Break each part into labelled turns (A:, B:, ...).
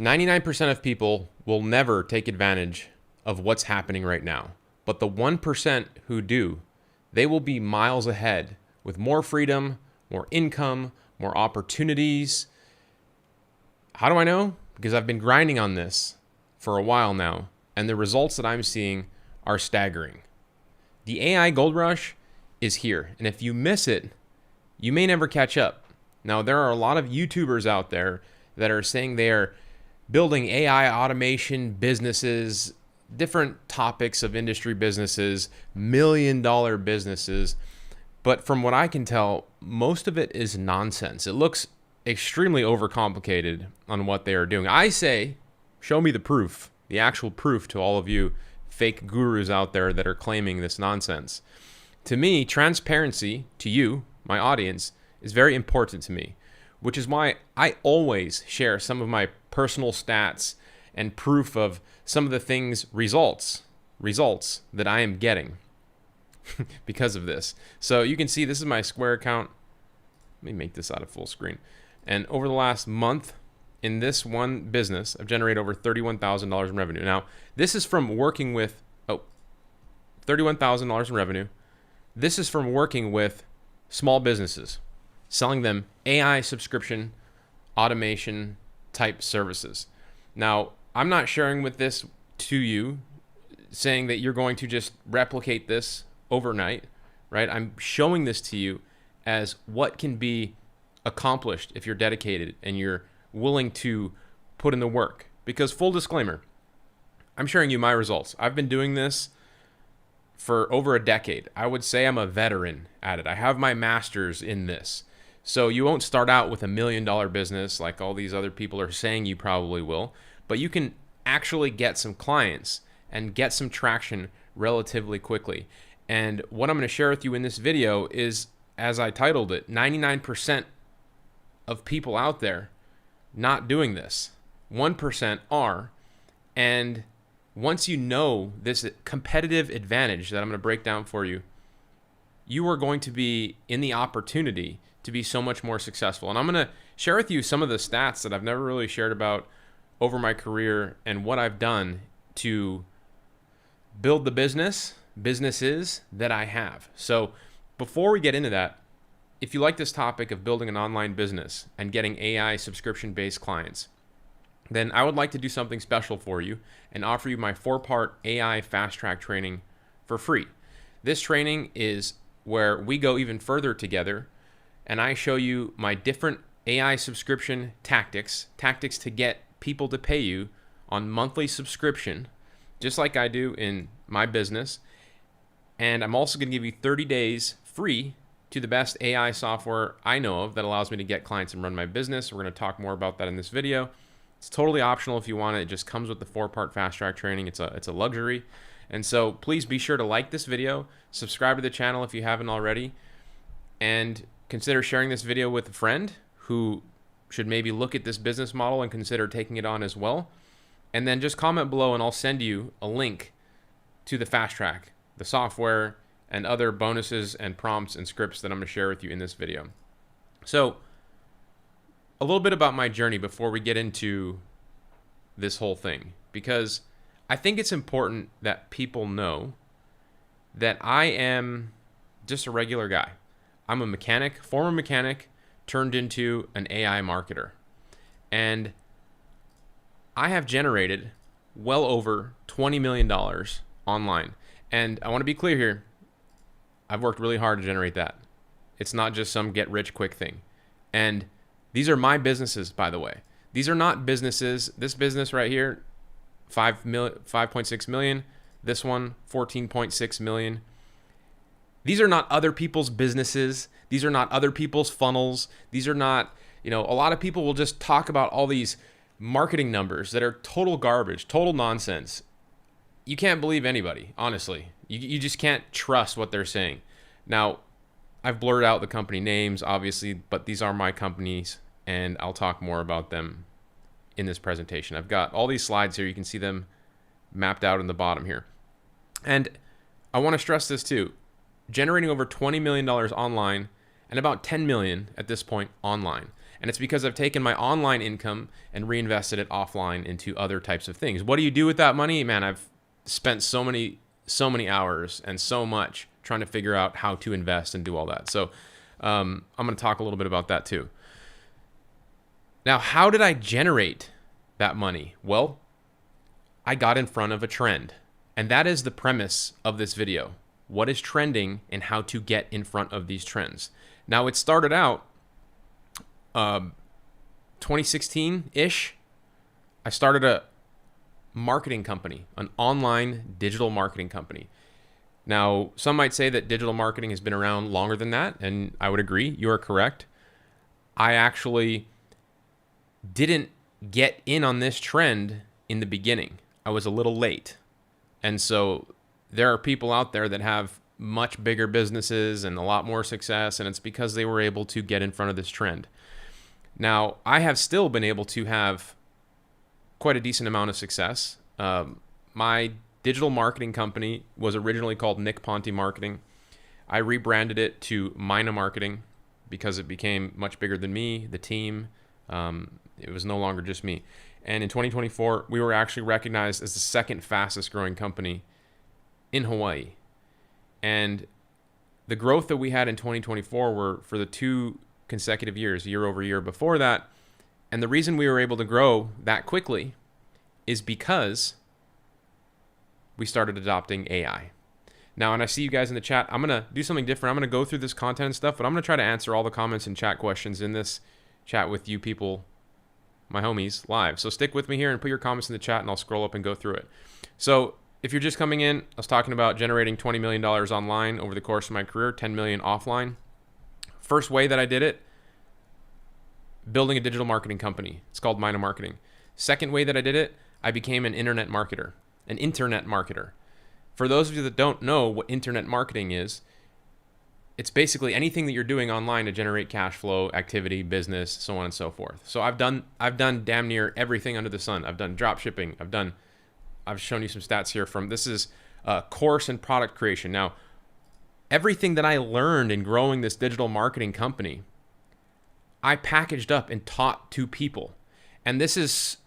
A: 99% of people will never take advantage of what's happening right now. But the 1% who do, they will be miles ahead with more freedom, more income, more opportunities. How do I know? Because I've been grinding on this for a while now, and the results that I'm seeing are staggering. The AI gold rush is here, and if you miss it, you may never catch up. Now, there are a lot of YouTubers out there that are saying they are building AI automation businesses, different topics of industry businesses, million-dollar businesses. But from what I can tell, most of it is nonsense. It looks extremely overcomplicated on what they are doing. I say, show me the proof, the actual proof to all of you fake gurus out there that are claiming this nonsense. To me, transparency to you, my audience, is very important to me, which is why I always share some of my personal stats and proof of some of the things, results that I am getting because of this. So you can see this is my Square account. Let me make this out of full screen. And over the last month in this one business, I've generated over $31,000 in revenue. Now, this is from working with, $31,000 in revenue. This is from working with small businesses, selling them AI subscription, automation type services. Now, I'm not sharing with this to you, saying that you're going to just replicate this overnight, right? I'm showing this to you as what can be accomplished if you're dedicated and you're willing to put in the work. Because full disclaimer, I'm sharing you my results. I've been doing this for over a decade. I would say I'm a veteran at it. I have my master's in this. So you won't start out with $1 million business like all these other people are saying you probably will, but you can actually get some clients and get some traction relatively quickly. And what I'm going to share with you in this video is, as I titled it, 99% of people out there not doing this. 1% are. And once you know this competitive advantage that I'm going to break down for you, you are going to be in the opportunity to be so much more successful. And I'm going to share with you some of the stats that I've never really shared about over my career and what I've done to build the businesses that I have. So before we get into that, if you like this topic of building an online business and getting AI subscription-based clients, then I would like to do something special for you and offer you my 4-part AI fast track training for free. This training is where we go even further together, and I show you my different AI subscription tactics to get people to pay you on monthly subscription, just like I do in my business. And I'm also going to give you 30 days free to the best AI software I know of that allows me to get clients and run my business. We're going to talk more about that in this video. It's totally optional if you want it. It just comes with the 4-part fast track training. It's a luxury. And so please be sure to like this video, subscribe to the channel if you haven't already, and consider sharing this video with a friend who should maybe look at this business model and consider taking it on as well. And then just comment below and I'll send you a link to the fast track, the software, and other bonuses and prompts and scripts that I'm going to share with you in this video. So a little bit about my journey before we get into this whole thing, because I think it's important that people know that I am just a regular guy. I'm a mechanic, former mechanic, turned into an AI marketer. And I have generated well over $20 million online. And I want to be clear here, I've worked really hard to generate that. It's not just some get rich quick thing. And these are my businesses, by the way. These are not businesses. This business right here, 5.6 million. This one, 14.6 million. These are not other people's businesses. These are not other people's funnels. These are not, a lot of people will just talk about all these marketing numbers that are total garbage, total nonsense. You can't believe anybody, honestly. You just can't trust what they're saying. Now, I've blurred out the company names, obviously, but these are my companies, and I'll talk more about them in this presentation. I've got all these slides here. You can see them mapped out in the bottom here. And I want to stress this too. Generating over $20 million online and about $10 million at this point online. And it's because I've taken my online income and reinvested it offline into other types of things. What do you do with that money? Man, I've spent so many hours and so much trying to figure out how to invest and do all that. So I'm going to talk a little bit about that too. Now, how did I generate that money? Well, I got in front of a trend. And that is the premise of this video. What is trending and how to get in front of these trends. Now, it started out 2016-ish. I started a marketing company, an online digital marketing company. Now, some might say that digital marketing has been around longer than that, and I would agree. You are correct. I actually didn't get in on this trend in the beginning. I was a little late. And so there are people out there that have much bigger businesses and a lot more success, and it's because they were able to get in front of this trend. Now, I have still been able to have quite a decent amount of success. My digital marketing company was originally called Nick Ponte Marketing. I rebranded it to Nano Marketing because it became much bigger than me, the team. It was no longer just me. And in 2024, we were actually recognized as the second fastest growing company in Hawaii. And the growth that we had in 2024 were for the 2 consecutive years, year over year before that. And the reason we were able to grow that quickly is because we started adopting AI. Now, and I see you guys in the chat, I'm going to do something different. I'm going to go through this content and stuff, but I'm going to try to answer all the comments and chat questions in this chat with you people, my homies, live. So stick with me here and put your comments in the chat and I'll scroll up and go through it. So if you're just coming in, I was talking about generating $20 million online over the course of my career, 10 million offline. First way that I did it, building a digital marketing company. It's called Nano Marketing. Second way that I did it, I became an internet marketer. For those of you that don't know what internet marketing is, it's basically anything that you're doing online to generate cash flow, activity, business, so on and so forth. So I've done damn near everything under the sun. I've done drop shipping. I've shown you some stats here from, this is course and product creation. Now, everything that I learned in growing this digital marketing company, I packaged up and taught to people. And this is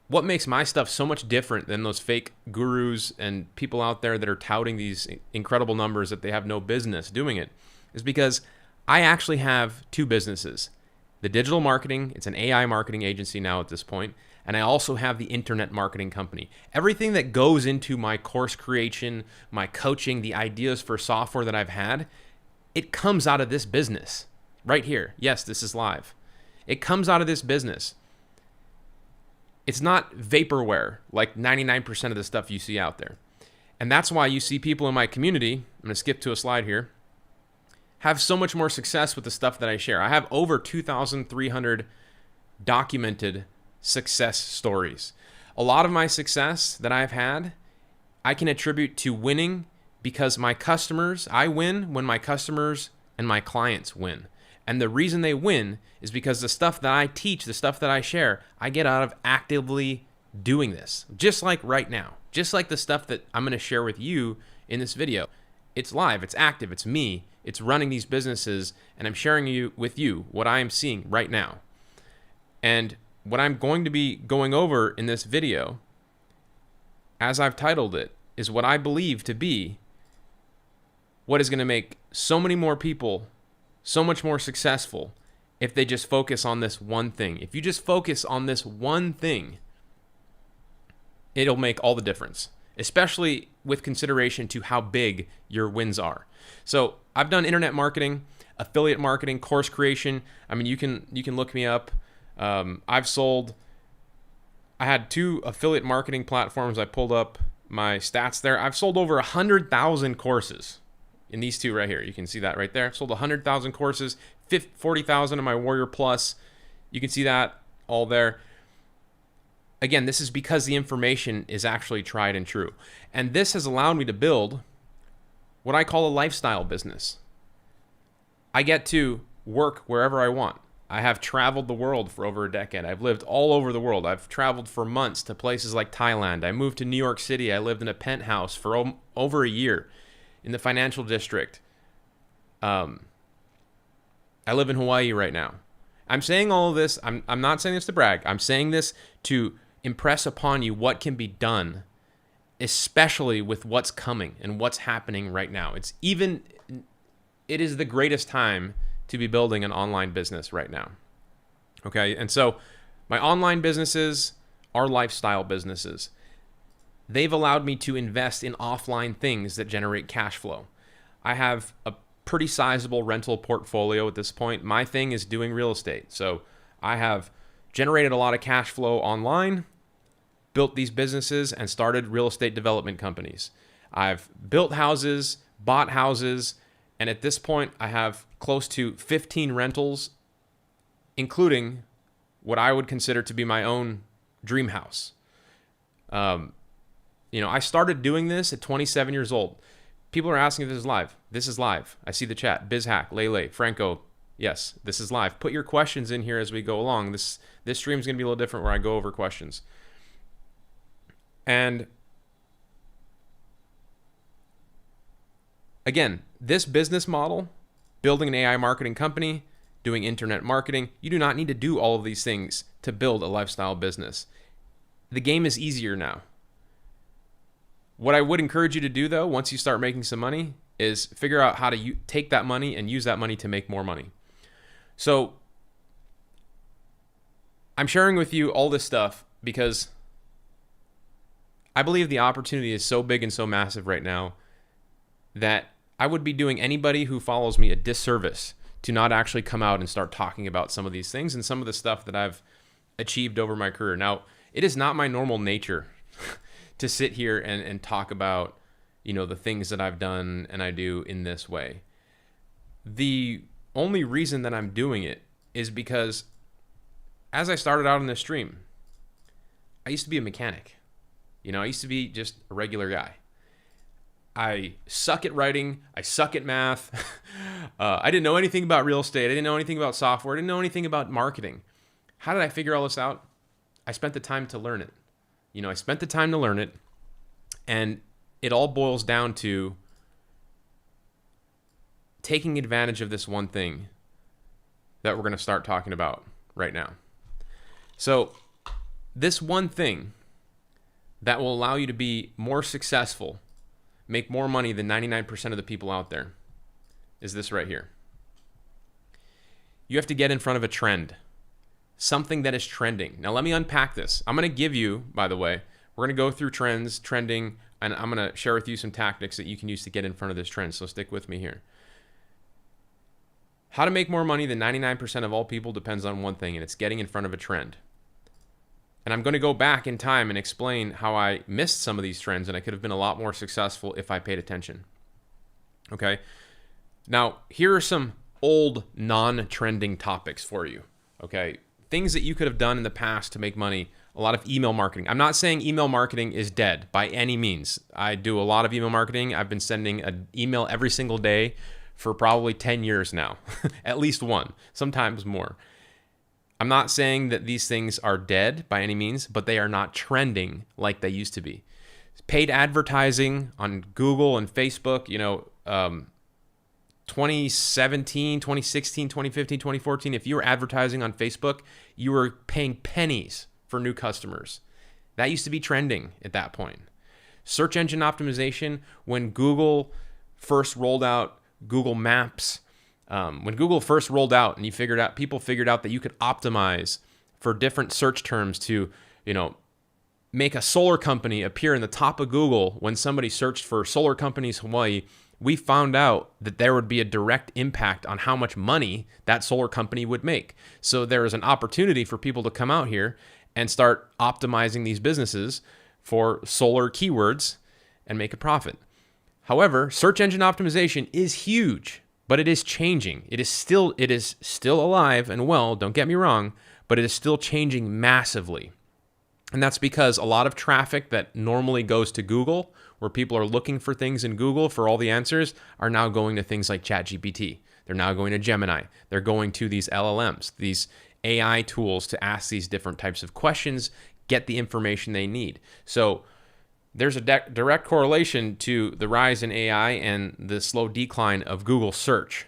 A: what makes my stuff so much different than those fake gurus and people out there that are touting these incredible numbers that they have no business doing it, is because I actually have 2 businesses. The digital marketing, it's an AI marketing agency now at this point, and I also have the internet marketing company. Everything that goes into my course creation, my coaching, the ideas for software that I've had, it comes out of this business right here. Yes, this is live. It comes out of this business. It's not vaporware like 99% of the stuff you see out there. And that's why you see people in my community, I'm going to skip to a slide here, have so much more success with the stuff that I share. I have over 2,300 documented success stories. A lot of my success that I've had, I can attribute to winning because I win when my customers and my clients win. And the reason they win is because the stuff that I teach, the stuff that I share, I get out of actively doing this. Just like right now. Just like the stuff that I'm going to share with you in this video. It's live, it's active, it's me, it's running these businesses, and I'm sharing with you what I am seeing right now. And what I'm going to be going over in this video, as I've titled it, is what I believe to be what is going to make so many more people so much more successful if they just focus on this one thing. If you just focus on this one thing, it'll make all the difference, especially with consideration to how big your wins are. So I've done internet marketing, affiliate marketing, course creation. I mean, you can look me up. I had 2 affiliate marketing platforms. I pulled up my stats there. I've sold over 100,000 courses in these 2 right here. You can see that right there. I've sold 100,000 courses, 40,000 of my Warrior Plus. You can see that all there. Again, this is because the information is actually tried and true. And this has allowed me to build what I call a lifestyle business. I get to work wherever I want. I have traveled the world for over a decade. I've lived all over the world. I've traveled for months to places like Thailand. I moved to New York City. I lived in a penthouse for over a year in the financial district. I live in Hawaii right now. I'm saying all of this. I'm not saying this to brag. I'm saying this to impress upon you what can be done, especially with what's coming and what's happening right now. It is the greatest time to be building an online business right now. Okay. And so my online businesses are lifestyle businesses. They've allowed me to invest in offline things that generate cash flow. I have a pretty sizable rental portfolio at this point. My thing is doing real estate. So I have generated a lot of cash flow online, built these businesses, and started real estate development companies. I've built houses, bought houses, and at this point I have close to 15 rentals, including what I would consider to be my own dream house. I started doing this at 27 years old. People are asking if this is live. This is live. I see the chat. BizHack, Lele, Franco. Yes, this is live. Put your questions in here as we go along. This stream is going to be a little different where I go over questions. And again, this business model, building an AI marketing company, doing internet marketing, you do not need to do all of these things to build a lifestyle business. The game is easier now. What I would encourage you to do, though, once you start making some money, is figure out how to take that money and use that money to make more money. So I'm sharing with you all this stuff because I believe the opportunity is so big and so massive right now that I would be doing anybody who follows me a disservice to not actually come out and start talking about some of these things and some of the stuff that I've achieved over my career. Now, it is not my normal nature to sit here and talk about, the things that I've done and I do in this way. The only reason that I'm doing it is because as I started out in this stream, I used to be a mechanic. I used to be just a regular guy. I suck at writing. I suck at math. I didn't know anything about real estate. I didn't know anything about software. I didn't know anything about marketing. How did I figure all this out? I spent the time to learn it. I spent the time to learn it, and it all boils down to taking advantage of this one thing that we're going to start talking about right now. So this one thing that will allow you to be more successful, make more money than 99% of the people out there, is this right here. You have to get in front of a trend. Something that is trending. Now let me unpack this. I'm going to give you, by the way, we're going to go through trends, trending, and I'm going to share with you some tactics that you can use to get in front of this trend. So stick with me here. How to make more money than 99% of all people depends on one thing, and it's getting in front of a trend. And I'm going to go back in time and explain how I missed some of these trends, and I could have been a lot more successful if I paid attention. Okay? Now, here are some old non-trending topics for you. Okay? Things that you could have done in the past to make money. A lot of email marketing. I'm not saying email marketing is dead by any means. I do a lot of email marketing. I've been sending an email every single day for probably 10 years now. At least one, sometimes more. I'm not saying that these things are dead by any means, but they are not trending like they used to be. Paid advertising on Google and Facebook, 2017, 2016, 2015, 2014, if you were advertising on Facebook, you were paying pennies for new customers. That used to be trending at that point. Search engine optimization, when Google first rolled out Google Maps, when Google first rolled out and people figured out that you could optimize for different search terms to, make a solar company appear in the top of Google when somebody searched for solar companies Hawaii, we found out that there would be a direct impact on how much money that solar company would make. So there is an opportunity for people to come out here and start optimizing these businesses for solar keywords and make a profit. However, search engine optimization is huge, but it is changing. It is still alive and well, don't get me wrong, but it is still changing massively. And that's because a lot of traffic that normally goes to Google, where people are looking for things in Google for all the answers, are now going to things like ChatGPT. They're now going to Gemini. They're going to these LLMs, these AI tools to ask these different types of questions, get the information they need. So there's a direct correlation to the rise in AI and the slow decline of Google search.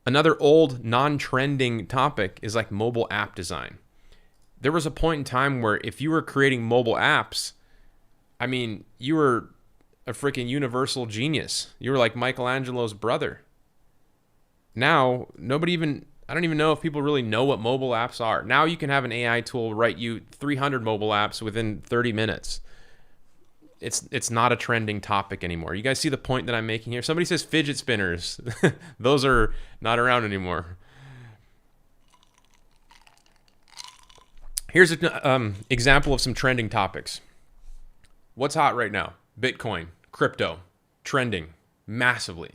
A: Another old non-trending topic is like mobile app design. There was a point in time where if you were creating mobile apps, I mean, you were a freaking universal genius. You were like Michelangelo's brother. Now, I don't even know if people really know what mobile apps are. Now you can have an AI tool write you 300 mobile apps within 30 minutes. It's not a trending topic anymore. You guys see the point that I'm making here? Somebody says fidget spinners. Those are not around anymore. Here's an example of some trending topics. What's hot right now? Bitcoin, crypto, trending massively.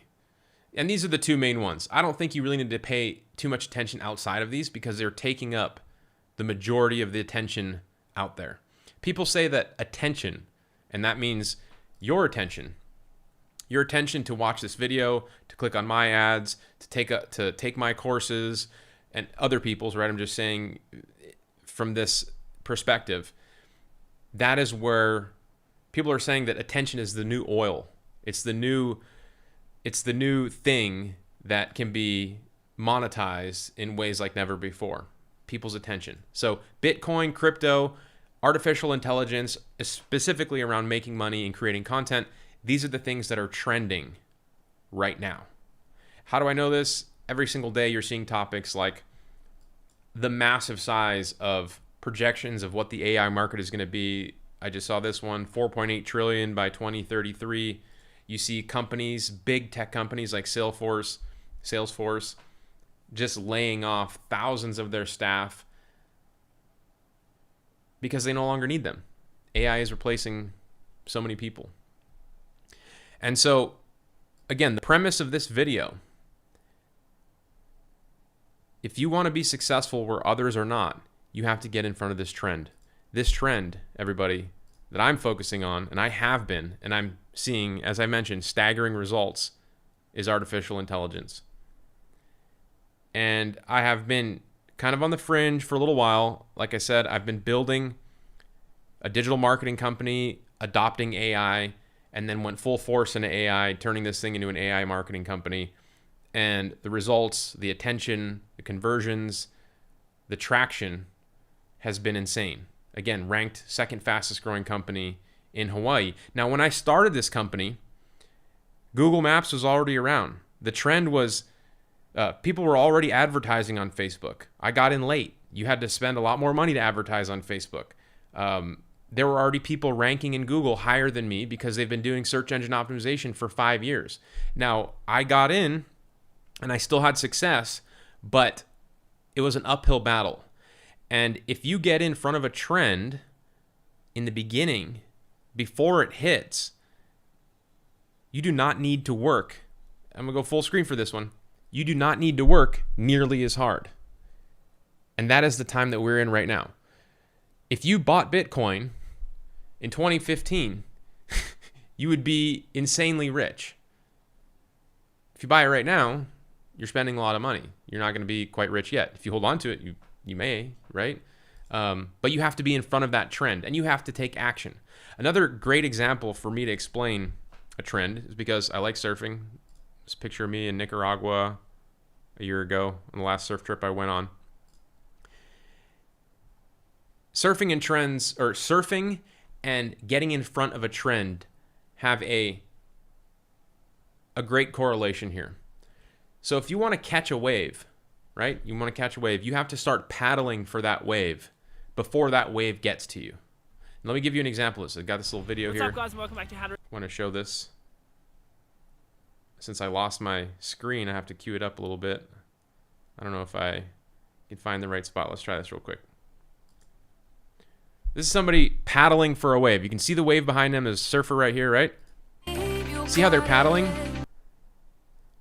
A: And these are the two main ones. I don't think you really need to pay too much attention outside of these because they're taking up the majority of the attention out there. People say that attention, and that means your attention to watch this video, to click on my ads, to take my courses and other people's, right? I'm just saying from this perspective, that is where people are saying that attention is the new oil. It's the new thing that can be monetized in ways like never before. People's attention. So Bitcoin, crypto, artificial intelligence, specifically around making money and creating content, these are the things that are trending right now. How do I know this? Every single day you're seeing topics like the massive size of projections of what the AI market is going to be. I just saw this one, 4.8 trillion by 2033. You see companies, big tech companies like Salesforce, just laying off thousands of their staff because they no longer need them. AI is replacing so many people. And so, again, the premise of this video, if you want to be successful where others are not, you have to get in front of this trend. This trend, everybody, that I'm focusing on, and I have been, and I'm seeing, as I mentioned, staggering results, is artificial intelligence. And I have been kind of on the fringe for a little while. Like I said, I've been building a digital marketing company, adopting AI, and then went full force into AI, turning this thing into an AI marketing company. And the results, the attention, the conversions, the traction has been insane. Again, ranked second fastest growing company in Hawaii. Now, when I started this company, Google Maps was already around. The trend was people were already advertising on Facebook. I got in late. You had to spend a lot more money to advertise on Facebook. There were already people ranking in Google higher than me because they've been doing search engine optimization for 5 years. Now, I got in and I still had success, but it was an uphill battle. And if you get in front of a trend in the beginning, before it hits, you do not need to work. I'm going to go full screen for this one. You do not need to work nearly as hard. And that is the time that we're in right now. If you bought Bitcoin in 2015, you would be insanely rich. If you buy it right now, you're spending a lot of money. You're not going to be quite rich yet. If you hold on to it, you may, right? But you have to be in front of that trend and you have to take action. Another great example for me to explain a trend is because I like surfing. This picture of me in Nicaragua a year ago on the last surf trip I went on. Surfing and getting in front of a trend have a great correlation here. So if you want to catch a wave, right? You want to catch a wave, you have to start paddling for that wave before that wave gets to you. And let me give you an example of this. I've got this little video here.
B: What's up, guys? Welcome back to How to...
A: I want to show this. Since I lost my screen, I have to cue it up a little bit. I don't know if I can find the right spot. Let's try this real quick. This is somebody paddling for a wave. You can see the wave behind them. There's a surfer right here, right? See how they're paddling?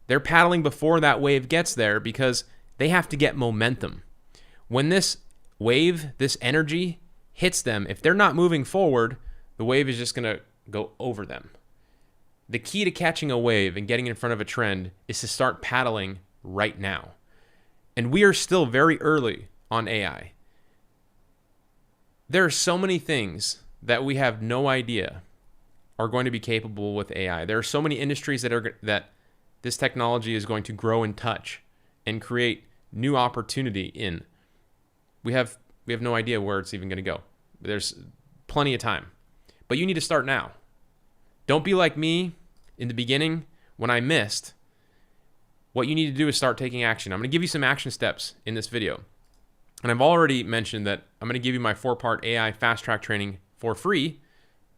A: They're paddling before that wave gets there because they have to get momentum. When this wave, this energy hits them, if they're not moving forward, the wave is just going to go over them. The key to catching a wave and getting in front of a trend is to start paddling right now. And we are still very early on AI. There are so many things that we have no idea are going to be capable with AI. There are so many industries that this technology is going to grow and touch and create new opportunity in. We have no idea where it's even going to go. There's plenty of time. But you need to start now. Don't be like me in the beginning when I missed. What you need to do is start taking action. I'm going to give you some action steps in this video. And I've already mentioned that I'm going to give you my 4-part AI fast track training for free.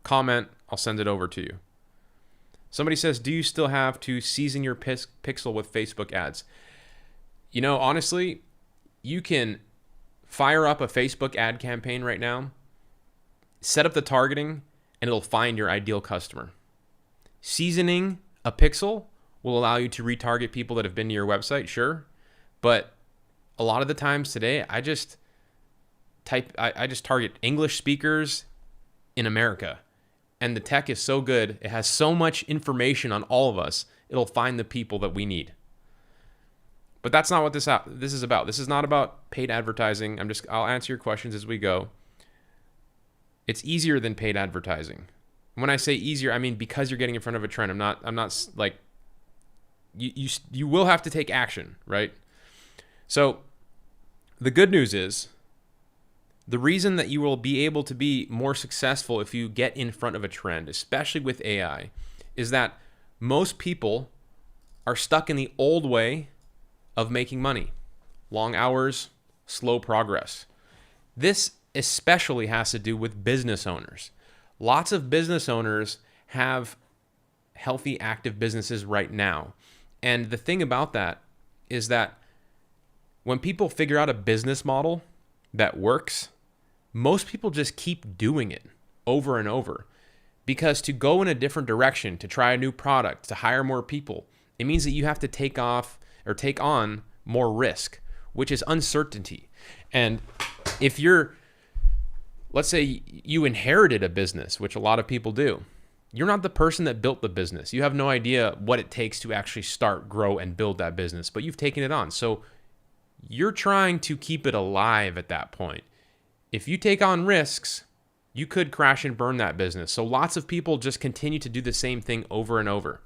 A: Comment, I'll send it over to you. Somebody says, do you still have to season your pixel with Facebook ads? You know, honestly, you can fire up a Facebook ad campaign right now, set up the targeting, and it'll find your ideal customer. Seasoning a pixel will allow you to retarget people that have been to your website, sure. But a lot of the times today, I just target English speakers in America. And the tech is so good. It has so much information on all of us. It'll find the people that we need. But that's not what this is about. This is not about paid advertising. I'll answer your questions as we go. It's easier than paid advertising. When I say easier, I mean because you're getting in front of a trend. I'm not like you will have to take action, right? So the good news is the reason that you will be able to be more successful if you get in front of a trend, especially with AI, is that most people are stuck in the old way of making money. Long hours, slow progress. This especially has to do with business owners. Lots of business owners have healthy, active businesses right now. And the thing about that is that when people figure out a business model that works, most people just keep doing it over and over. Because to go in a different direction, to try a new product, to hire more people, it means that you have to take on more risk, which is uncertainty. And if let's say you inherited a business, which a lot of people do, you're not the person that built the business. You have no idea what it takes to actually start, grow, and build that business, but you've taken it on. So you're trying to keep it alive at that point. If you take on risks, you could crash and burn that business. So lots of people just continue to do the same thing over and over.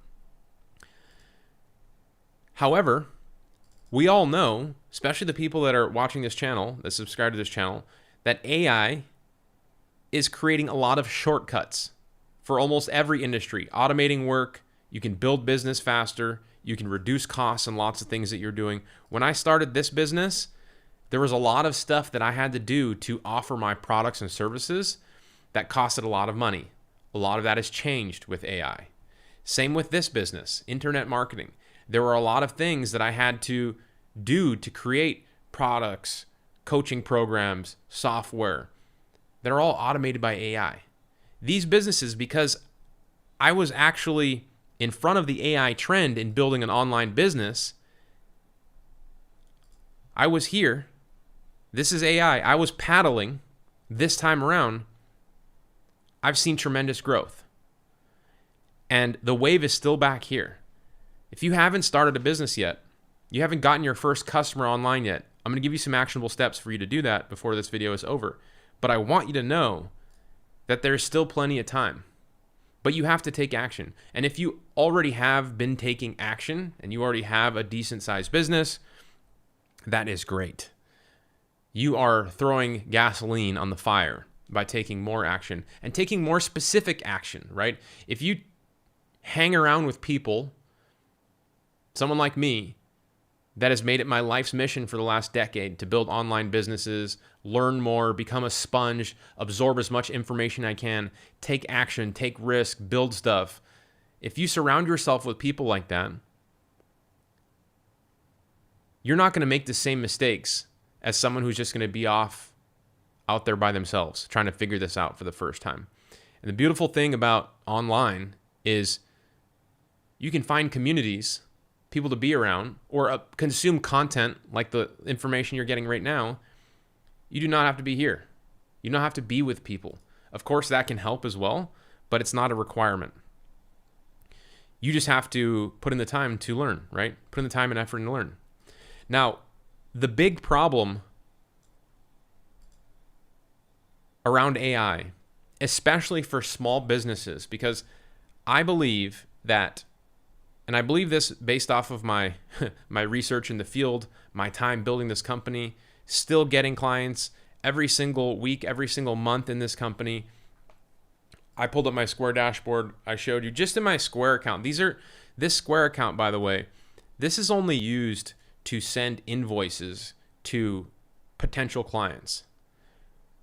A: However, we all know, especially the people that are watching this channel, that subscribe to this channel, that AI is creating a lot of shortcuts for almost every industry. Automating work, you can build business faster, you can reduce costs and lots of things that you're doing. When I started this business, there was a lot of stuff that I had to do to offer my products and services that costed a lot of money. A lot of that has changed with AI. Same with this business, internet marketing. There were a lot of things that I had to do to create products, coaching programs, software that are all automated by AI. These businesses, because I was actually in front of the AI trend in building an online business, I was here. This is AI. I was paddling this time around. I've seen tremendous growth. And the wave is still back here. If you haven't started a business yet, you haven't gotten your first customer online yet, I'm going to give you some actionable steps for you to do that before this video is over. But I want you to know that there's still plenty of time. But you have to take action. And if you already have been taking action and you already have a decent sized business, that is great. You are throwing gasoline on the fire by taking more action and taking more specific action, right? If you hang around with people, someone like me, that has made it my life's mission for the last decade to build online businesses, learn more, become a sponge, absorb as much information I can, take action, take risk, build stuff. If you surround yourself with people like that, you're not going to make the same mistakes as someone who's just going to be off out there by themselves trying to figure this out for the first time. And the beautiful thing about online is you can find communities, people to be around, or consume content like the information you're getting right now. You do not have to be here. You don't have to be with people. Of course, that can help as well, but it's not a requirement. You just have to put in the time to learn, right? Put in the time and effort and learn. Now, the big problem around AI, especially for small businesses, because I believe that And I believe this based off of my my research in the field, my time building this company, still getting clients every single week, every single month in this company. I pulled up my Square dashboard. I showed you just in my Square account. This Square account, by the way, this is only used to send invoices to potential clients.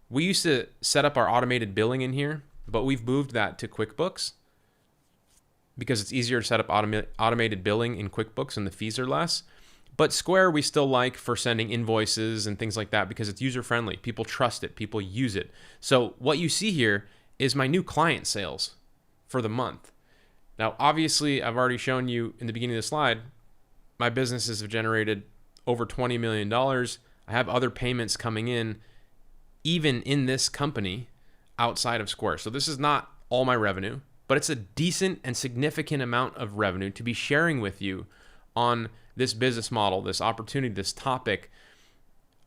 A: We used to set up our automated billing in here, but we've moved that to QuickBooks because it's easier to set up automated billing in QuickBooks and the fees are less. But Square we still like for sending invoices and things like that because it's user-friendly. People trust it. People use it. So what you see here is my new client sales for the month. Now, obviously, I've already shown you in the beginning of the slide, my businesses have generated over $20 million. I have other payments coming in, even in this company outside of Square. So this is not all my revenue, but it's a decent and significant amount of revenue to be sharing with you on this business model, this opportunity, this topic,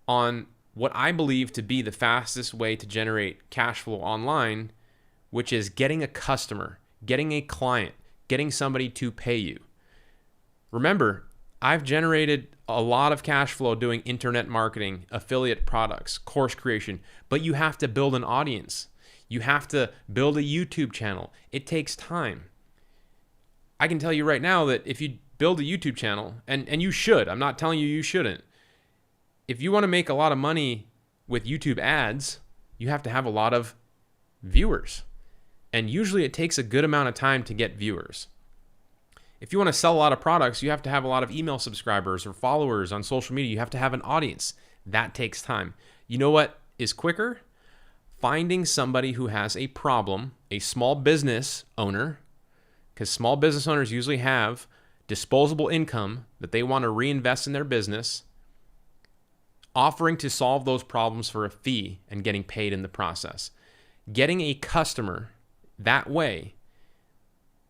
A: on what I believe to be the fastest way to generate cash flow online, which is getting a customer, getting a client, getting somebody to pay you. Remember, I've generated a lot of cash flow doing internet marketing, affiliate products, course creation, but you have to build an audience. You have to build a YouTube channel. It takes time. I can tell you right now that if you build a YouTube channel, and you should, I'm not telling you you shouldn't. If you want to make a lot of money with YouTube ads, you have to have a lot of viewers. And usually it takes a good amount of time to get viewers. If you want to sell a lot of products, you have to have a lot of email subscribers or followers on social media. You have to have an audience. That takes time. You know what is quicker? Finding somebody who has a problem, a small business owner, because small business owners usually have disposable income that they want to reinvest in their business, offering to solve those problems for a fee and getting paid in the process. Getting a customer that way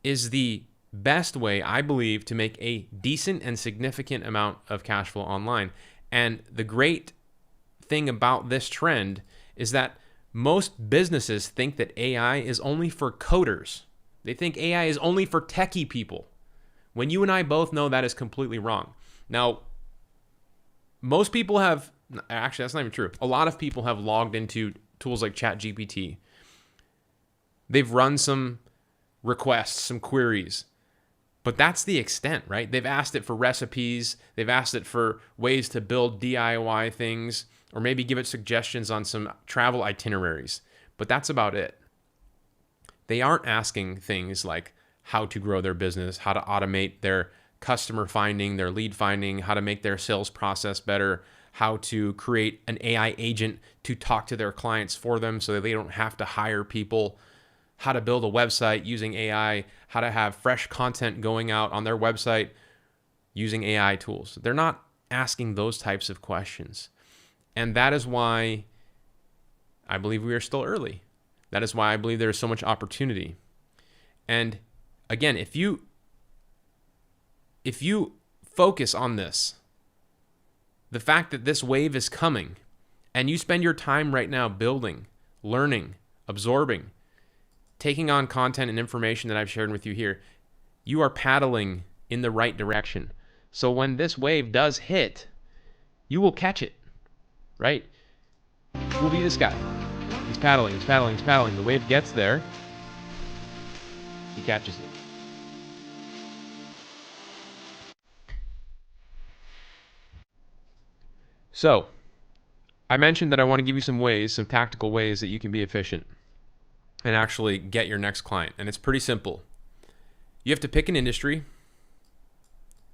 A: is the best way, I believe, to make a decent and significant amount of cash flow online. And the great thing about this trend is that most businesses think that AI is only for coders. They think AI is only for techie people, when you and I both know that is completely wrong. Now, most people have, actually that's not even true. A lot of people have logged into tools like ChatGPT. They've run some requests, some queries, but that's the extent, right? They've asked it for recipes. They've asked it for ways to build DIY things, or maybe give it suggestions on some travel itineraries, but that's about it. They aren't asking things like how to grow their business, how to automate their customer finding, their lead finding, how to make their sales process better, how to create an AI agent to talk to their clients for them so that they don't have to hire people, how to build a website using AI, how to have fresh content going out on their website using AI tools. They're not asking those types of questions. And that is why I believe we are still early. That is why I believe there is so much opportunity. And again, if you focus on this, the fact that this wave is coming, and you spend your time right now building, learning, absorbing, taking on content and information that I've shared with you here, you are paddling in the right direction. So when this wave does hit, you will catch it, right? You will be this guy. He's paddling, he's paddling, he's paddling. The wave gets there, he catches it. So, I mentioned that I want to give you some ways, some tactical ways that you can be efficient and actually get your next client. And it's pretty simple. You have to pick an industry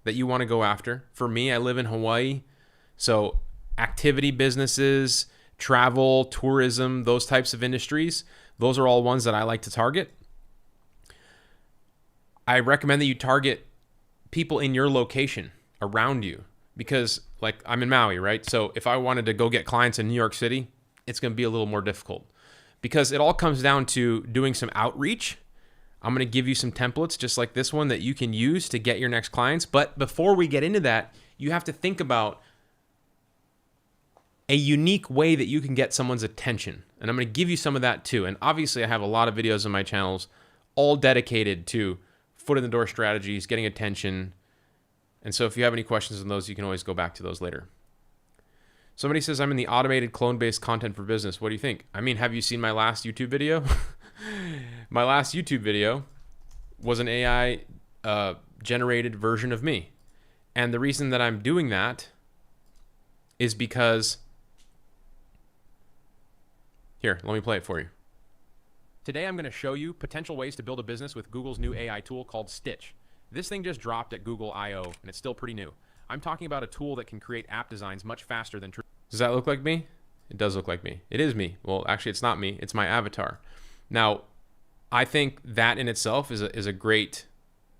A: that you want to go after. For me, I live in Hawaii, so activity businesses, travel, tourism, those types of industries, those are all ones that I like to target. I recommend that you target people in your location around you, because like I'm in Maui, right? So if I wanted to go get clients in New York City, it's going to be a little more difficult, because it all comes down to doing some outreach. I'm going to give you some templates just like this one that you can use to get your next clients. But before we get into that, you have to think about a unique way that you can get someone's attention. And I'm going to give you some of that too. And obviously I have a lot of videos on my channels all dedicated to foot in the door strategies, getting attention. And so if you have any questions on those, you can always go back to those later. Somebody says, I'm in the automated clone-based content for business. What do you think? I mean, have you seen my last YouTube video? My last YouTube video was an AI generated version of me. And the reason that I'm doing that is because, here, let me play it for you. Today I'm going to show you potential ways to build a business with Google's new AI tool called Stitch. This thing just dropped at Google I/O and it's still pretty new. I'm talking about a tool that can create app designs much faster than. Does that look like me? It does look like me. It is me. Well, actually it's not me. It's my avatar. Now, I think that in itself is a great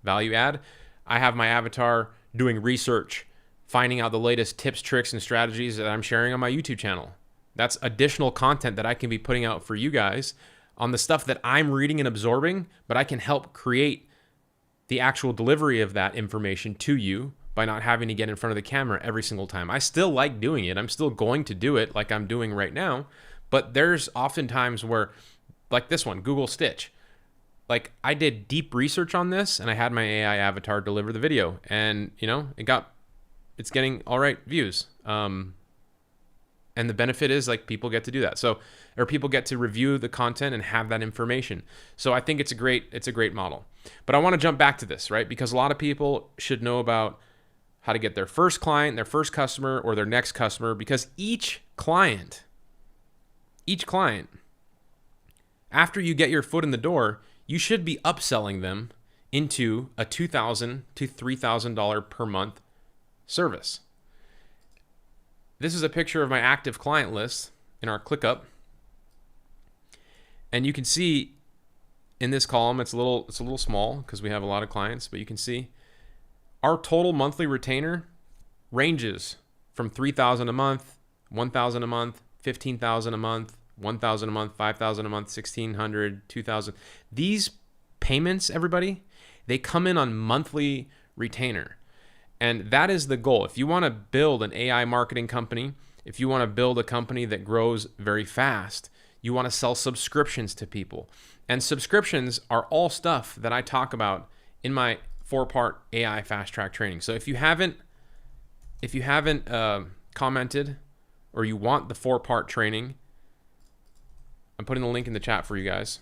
A: value add. I have my avatar doing research, finding out the latest tips, tricks, and strategies that I'm sharing on my YouTube channel. That's additional content that I can be putting out for you guys on the stuff that I'm reading and absorbing, but I can help create the actual delivery of that information to you by not having to get in front of the camera every single time. I still like doing it. I'm still going to do it like I'm doing right now, but there's often times where, like this one, Google Stitch, like I did deep research on this and I had my AI avatar deliver the video, and you know, it's getting all right views. And the benefit is like people get to do that. So, or people get to review the content and have that information. So I think it's a great model. But I want to jump back to this, right? Because a lot of people should know about how to get their first client, their first customer, or their next customer, because each client, after you get your foot in the door, you should be upselling them into a $2,000 to $3,000 per month service. This is a picture of my active client list in our ClickUp. And you can see in this column, it's a little small because we have a lot of clients, but you can see our total monthly retainer ranges from $3,000 a month, $1,000 a month, $15,000 a month, $1,000 a month, $5,000 a month, $1,600, $2,000. These payments, everybody, they come in on monthly retainer. And that is the goal. If you want to build an AI marketing company, if you want to build a company that grows very fast, you want to sell subscriptions to people. And subscriptions are all stuff that I talk about in my 4-part AI fast track training. So if you haven't commented or you want the 4-part training, I'm putting the link in the chat for you guys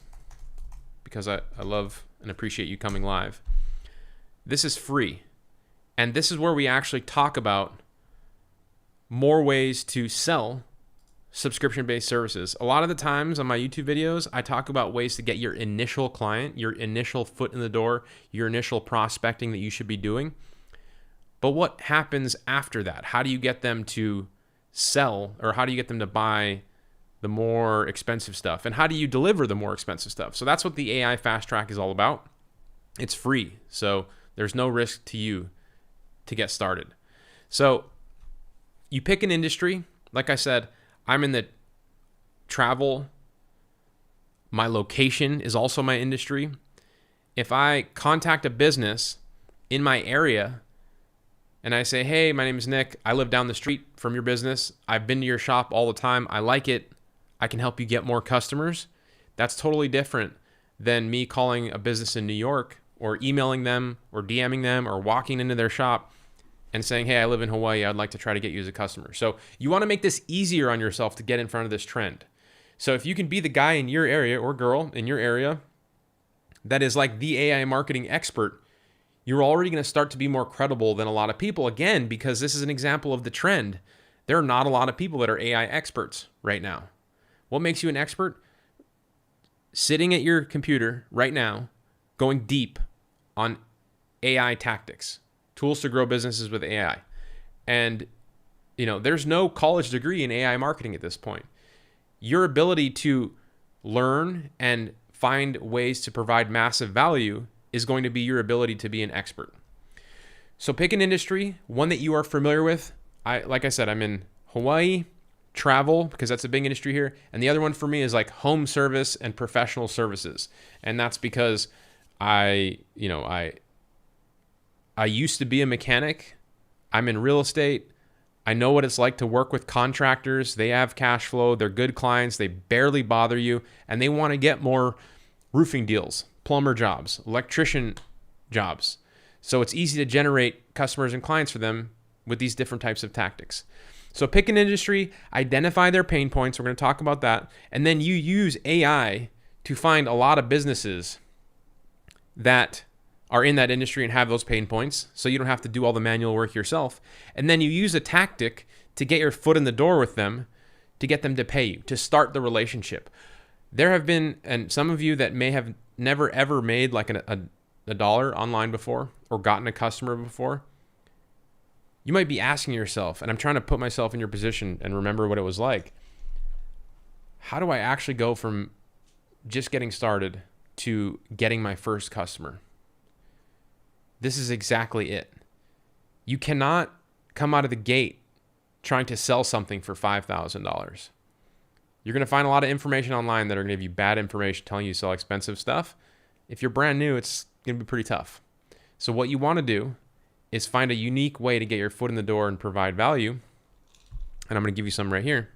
A: because I love and appreciate you coming live. This is free. And this is where we actually talk about more ways to sell subscription-based services. A lot of the times on my YouTube videos, I talk about ways to get your initial client, your initial foot in the door, your initial prospecting that you should be doing. But what happens after that? How do you get them to sell, or how do you get them to buy the more expensive stuff? And how do you deliver the more expensive stuff? So that's what the AI Fast Track is all about. It's free, so there's no risk to you to get started. So you pick an industry. Like I said, I'm in the travel. My location is also my industry. If I contact a business in my area and I say, hey, my name is Nick. I live down the street from your business. I've been to your shop all the time. I like it. I can help you get more customers. That's totally different than me calling a business in New York or emailing them or DMing them or walking into their shop and saying, hey, I live in Hawaii. I'd like to try to get you as a customer. So you want to make this easier on yourself to get in front of this trend. So if you can be the guy in your area or girl in your area that is like the AI marketing expert, you're already going to start to be more credible than a lot of people. Again, because this is an example of the trend. There are not a lot of people that are AI experts right now. What makes you an expert? Sitting at your computer right now, going deep on AI tactics, tools to grow businesses with AI. And, you know, there's no college degree in AI marketing at this point. Your ability to learn and find ways to provide massive value is going to be your ability to be an expert. So pick an industry, one that you are familiar with. Like I said, I'm in Hawaii, travel, because that's a big industry here. And the other one for me is like home service and professional services. And that's because I used to be a mechanic. I'm in real estate. I know what it's like to work with contractors. They have cash flow. They're good clients. They barely bother you. And they want to get more roofing deals, plumber jobs, electrician jobs. So it's easy to generate customers and clients for them with these different types of tactics. So pick an industry, identify their pain points. We're going to talk about that. And then you use AI to find a lot of businesses that are in that industry and have those pain points, so you don't have to do all the manual work yourself. And then you use a tactic to get your foot in the door with them, to get them to pay you, to start the relationship. There have been, and some of you that may have never ever made like a dollar online before or gotten a customer before, you might be asking yourself, and I'm trying to put myself in your position and remember what it was like. How do I actually go from just getting started to getting my first customer? This is exactly it. You cannot come out of the gate trying to sell something for $5,000. You're going to find a lot of information online that are going to give you bad information telling you to sell expensive stuff. If you're brand new, it's going to be pretty tough. So what you want to do is find a unique way to get your foot in the door and provide value. And I'm going to give you some right here.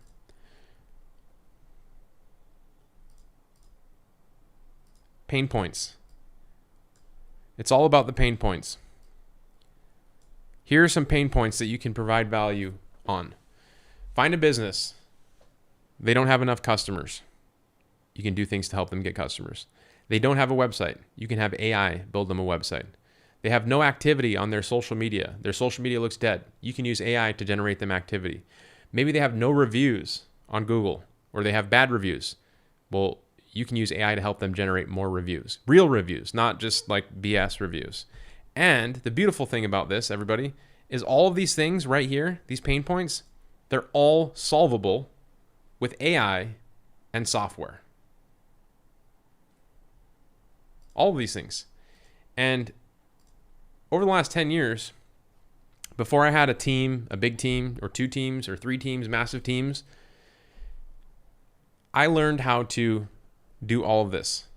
A: Pain points. It's all about the pain points. Here are some pain points that you can provide value on. Find a business. They don't have enough customers. You can do things to help them get customers. They don't have a website. You can have AI build them a website. They have no activity on their social media. Their social media looks dead. You can use AI to generate them activity. Maybe they have no reviews on Google, or they have bad reviews. Well, you can use AI to help them generate more reviews. Real reviews, not just like BS reviews. And the beautiful thing about this, everybody, is all of these things right here, these pain points, they're all solvable with AI and software. All of these things. And over the last 10 years, before I had a team, a big team, or 2 teams, or 3 teams, massive teams, I learned how to do all of this.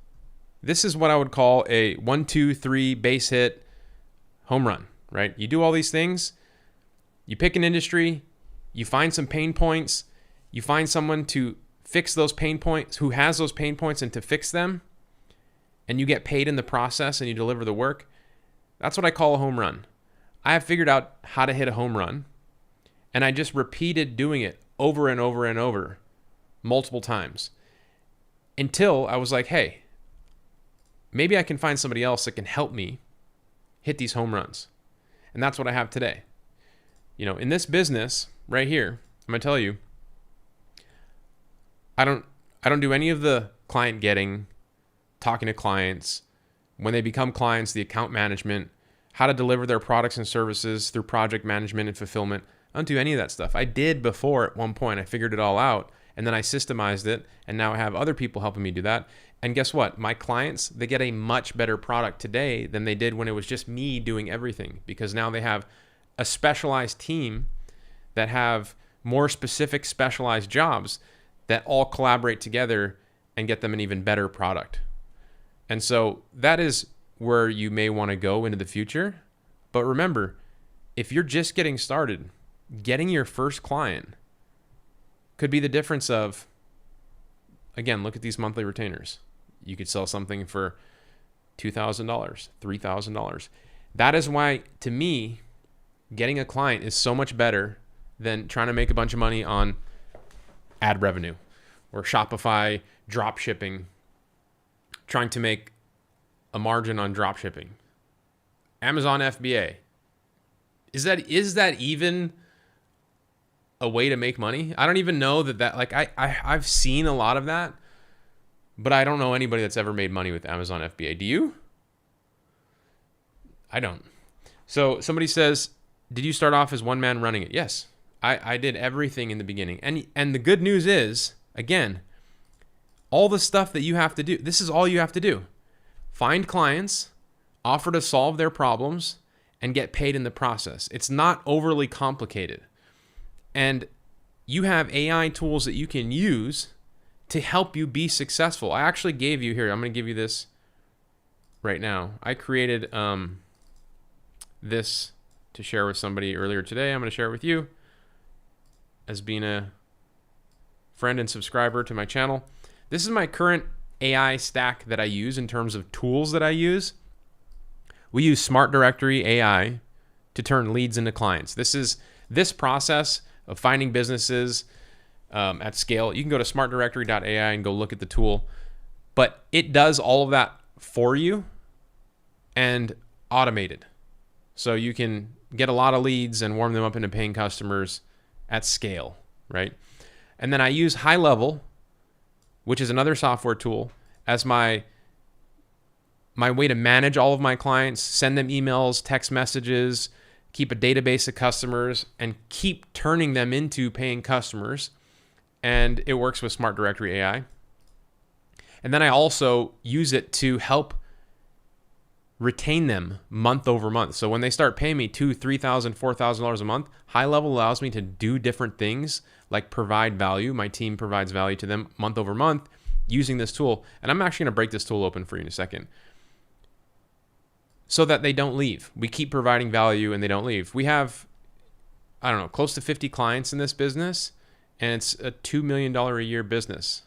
A: This is what I would call a 1, 2, 3 base hit home run, right? You do all these things, you pick an industry, you find some pain points, you find someone to fix those pain points, who has those pain points and to fix them, and you get paid in the process and you deliver the work. That's what I call a home run. I have figured out how to hit a home run, and I just repeated doing it over and over and over multiple times until I was like, hey, maybe I can find somebody else that can help me hit these home runs. And that's what I have today. You know, in this business right here, I'm going to tell you, I don't do any of the client getting, talking to clients, when they become clients, the account management, how to deliver their products and services through project management and fulfillment. I don't do any of that stuff. I did before at one point. I figured it all out, and then I systemized it, and now I have other people helping me do that. And guess what? My clients, they get a much better product today than they did when it was just me doing everything, because now they have a specialized team that have more specific specialized jobs that all collaborate together and get them an even better product. And so that is where you may want to go into the future. But remember, if you're just getting started, getting your first client could be the difference of, again, look at these monthly retainers. You could sell something for $2,000, $3,000. That is why, to me, getting a client is so much better than trying to make a bunch of money on ad revenue or Shopify drop shipping, trying to make a margin on drop shipping. Amazon FBA. Is that even a way to make money? I don't even know that like I've seen a lot of that, but I don't know anybody that's ever made money with Amazon FBA. Do you? I don't. So somebody says, did you start off as one man running it? Yes, I did everything in the beginning. And the good news is, again, all the stuff that you have to do, this is all you have to do. Find clients, offer to solve their problems, and get paid in the process. It's not overly complicated. And you have AI tools that you can use to help you be successful. I actually gave you here, I'm going to give you this right now. I created this to share with somebody earlier today. I'm going to share it with you as being a friend and subscriber to my channel. This is my current AI stack that I use in terms of tools that I use. We use Smart Directory AI to turn leads into clients. This process of finding businesses at scale. You can go to smartdirectory.ai and go look at the tool, but it does all of that for you and automated. So you can get a lot of leads and warm them up into paying customers at scale, right? And then I use High Level, which is another software tool, as my way to manage all of my clients, send them emails, text messages, keep a database of customers, and keep turning them into paying customers. And it works with Smart Directory AI. And then I also use it to help retain them month over month. So when they start paying me $2,000, $3,000, $4,000 a month, High Level allows me to do different things like provide value. My team provides value to them month over month using this tool. And I'm actually going to break this tool open for you in a second so that they don't leave. We keep providing value and they don't leave. We have, I don't know, close to 50 clients in this business, and it's a $2 million a year business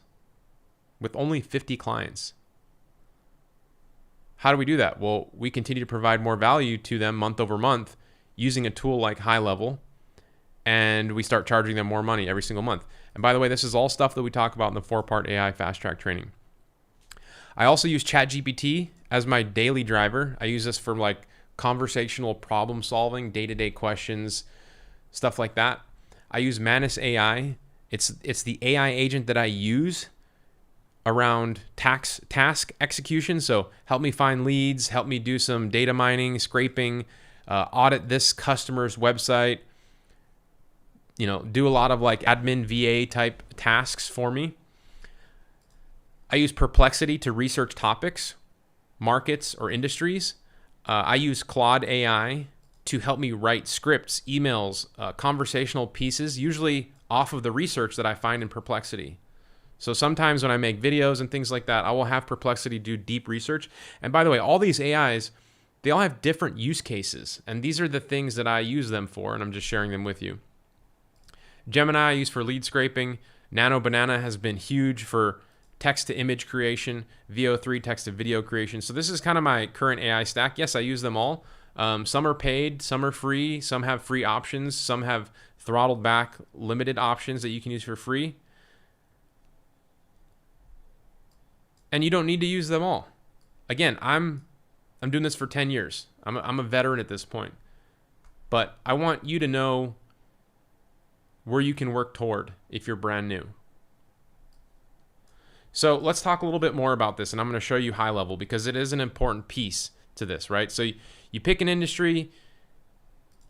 A: with only 50 clients. How do we do that? Well, we continue to provide more value to them month over month using a tool like High Level, and we start charging them more money every single month. And by the way, this is all stuff that we talk about in the 4-part AI fast track training. I also use ChatGPT as my daily driver. I use this for like conversational problem solving, day-to-day questions, stuff like that. I use Manus AI. It's the AI agent that I use around task execution. So help me find leads, help me do some data mining, scraping, audit this customer's website, do a lot of like admin VA type tasks for me. I use Perplexity to research topics, markets, or industries. I use Claude AI to help me write scripts, emails, conversational pieces, usually off of the research that I find in Perplexity. So sometimes when I make videos and things like that, I will have Perplexity do deep research. And by the way, all these AIs, they all have different use cases. And these are the things that I use them for, and I'm just sharing them with you. Gemini I use for lead scraping. Nano Banana has been huge for text-to-image creation. VO3 text-to-video creation. So this is kind of my current AI stack. Yes, I use them all. Some are paid, some are free, some have free options, some have throttled back limited options that you can use for free. And you don't need to use them all. Again, I'm doing this for 10 years. I'm a veteran at this point. But I want you to know where you can work toward if you're brand new. So let's talk a little bit more about this, and I'm going to show you High Level because it is an important piece to this, right? So you pick an industry,